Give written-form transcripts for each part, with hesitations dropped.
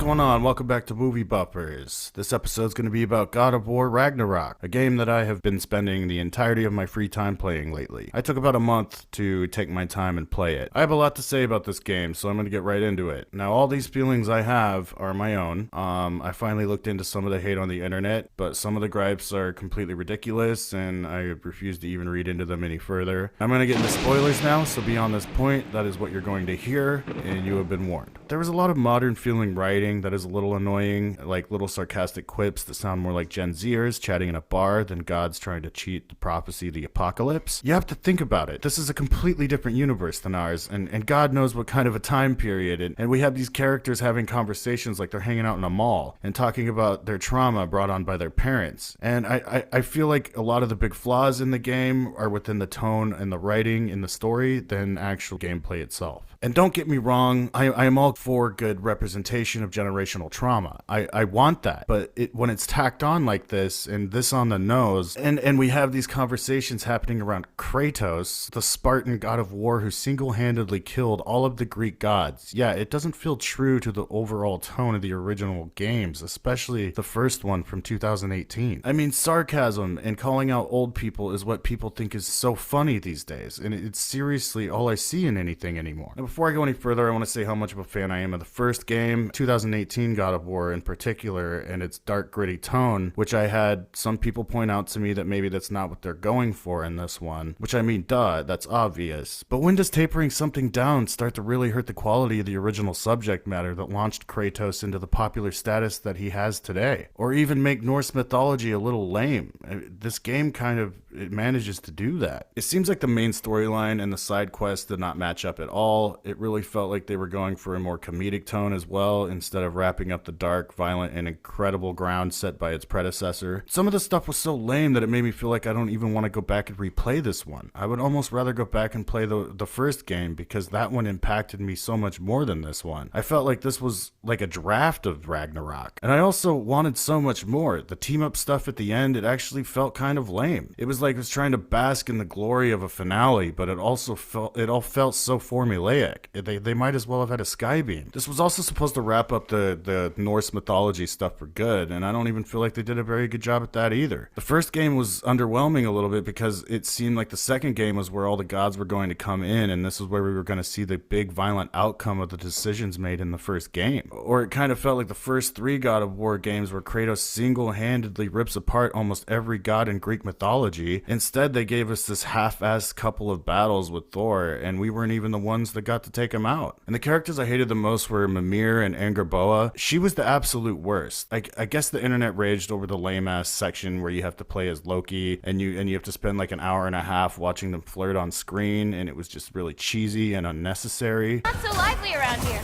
going on? Welcome back to Movie Buffers. This episode's going to be about God of War Ragnarok, a game that I have been spending the entirety of my free time playing lately. I took about a month to take my time and play it. I have a lot to say about this game, so I'm going to get right into it. Now, all these feelings I have are my own. I finally looked into some of the hate on the internet, but some of the gripes are completely ridiculous, and I refuse to even read into them any further. I'm going to get into spoilers now, so beyond this point, that is what you're going to hear, and you have been warned. There was a lot of modern feeling writing that is a little annoying, like little sarcastic quips that sound more like Gen Zers chatting in a bar than gods trying to cheat the prophecy of the apocalypse. You have to think about it. This is a completely different universe than ours, and God knows what kind of a time period, and we have these characters having conversations like they're hanging out in a mall and talking about their trauma brought on by their parents. And I feel like a lot of the big flaws in the game are within the tone and the writing in the story than actual gameplay itself. And don't get me wrong, I am all for good representation of generational trauma. I want that, but when it's tacked on like this and this on the nose, and we have these conversations happening around Kratos, the Spartan god of war who single-handedly killed all of the Greek gods, yeah, it doesn't feel true to the overall tone of the original games, especially the first one from 2018. I mean, sarcasm and calling out old people is what people think is so funny these days, and it's seriously all I see in anything anymore. Now, before I go any further, I want to say how much of a fan I am of the first game, 2018 God of War in particular, and its dark, gritty tone, which I had some people point out to me that maybe that's not what they're going for in this one, which I mean, duh, that's obvious. But when does tapering something down start to really hurt the quality of the original subject matter that launched Kratos into the popular status that he has today? Or even make Norse mythology a little lame? This game kind of it manages to do that. It seems like the main storyline and the side quests did not match up at all. It really felt like they were going for a more comedic tone as well, instead of wrapping up the dark, violent, and incredible ground set by its predecessor. Some of the stuff was so lame that it made me feel like I don't even want to go back and replay this one. I would almost rather go back and play the first game, because that one impacted me so much more than this one. I felt like this was like a draft of Ragnarok. And I also wanted so much more. The team-up stuff at the end, it actually felt kind of lame. It was like it was trying to bask in the glory of a finale, but it all felt so formulaic. They might as well have had a skybeam. This was also supposed to wrap up the Norse mythology stuff for good, and I don't even feel like they did a very good job at that either. The first game was underwhelming a little bit because it seemed like the second game was where all the gods were going to come in, and this is where we were going to see the big violent outcome of the decisions made in the first game. Or it kind of felt like the first three God of War games where Kratos single-handedly rips apart almost every god in Greek mythology. Instead, they gave us this half-assed couple of battles with Thor, and we weren't even the ones that got to take him out. And the characters I hated the most were Mimir and Angerboa. She was the absolute worst. I guess the internet raged over the lame-ass section where you have to play as Loki, and you have to spend like an hour and a half watching them flirt on screen, and it was just really cheesy and unnecessary. Not so lively around here.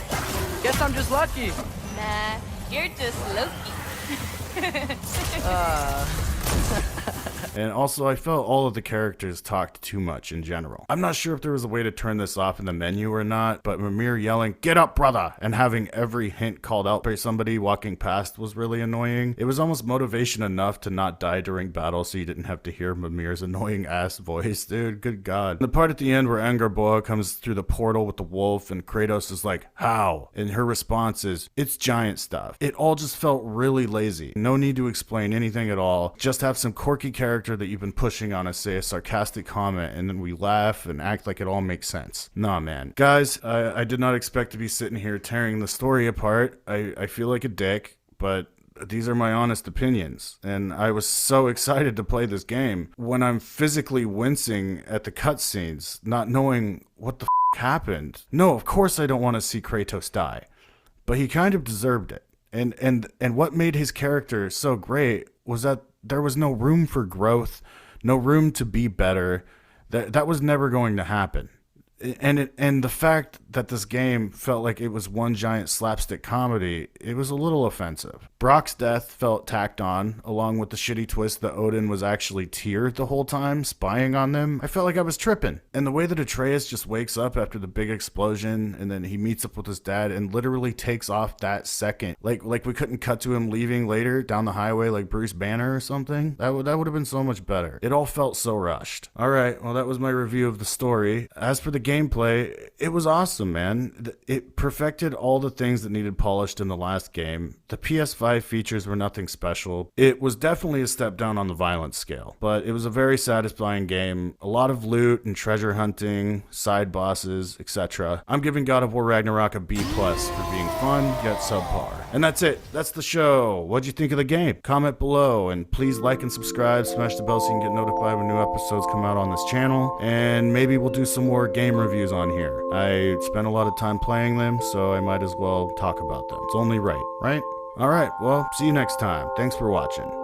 Guess I'm just lucky. Nah, you're just Loki. And also, I felt all of the characters talked too much in general. I'm not sure if there was a way to turn this off in the menu or not, but Mimir yelling, "Get up, brother!" and having every hint called out by somebody walking past was really annoying. It was almost motivation enough to not die during battle so you didn't have to hear Mimir's annoying ass voice, dude. Good God. The part at the end where Angerboa comes through the portal with the wolf and Kratos is like, "How?" And her response is, "It's giant stuff." It all just felt really lazy. No need to explain anything at all. Just have some quirky character that you've been pushing on us say a sarcastic comment, and then we laugh and act like it all makes sense. Nah, man. Guys, I did not expect to be sitting here tearing the story apart. I feel like a dick, but these are my honest opinions, and I was so excited to play this game when I'm physically wincing at the cutscenes, not knowing what the happened. No, of course I don't want to see Kratos die, but he kind of deserved it. And what made his character so great was that there was no room for growth, no room to be better. That was never going to happen. And the fact that this game felt like it was one giant slapstick comedy, it was a little offensive. Brock's death felt tacked on, along with the shitty twist that Odin was actually Tyr the whole time, spying on them. I felt like I was tripping. And the way that Atreus just wakes up after the big explosion, and then he meets up with his dad and literally takes off that second. Like we couldn't cut to him leaving later down the highway like Bruce Banner or something. That would have been so much better. It all felt so rushed. Alright, well that was my review of the story. As for the gameplay, it was awesome, man. It perfected all the things that needed polished in the last game. The PS5 features were nothing special. It was definitely a step down on the violence scale, but it was a very satisfying game. A lot of loot and treasure hunting, side bosses, etc. I'm giving God of War Ragnarok a B+ for being fun, yet subpar. And that's it. That's the show. What'd you think of the game? Comment below, and please like and subscribe, smash the bell so you can get notified when new episodes come out on this channel, and maybe we'll do some more game reviews on here. I spent a lot of time playing them, so I might as well talk about them. It's only right? Alright, well, see you next time. Thanks for watching.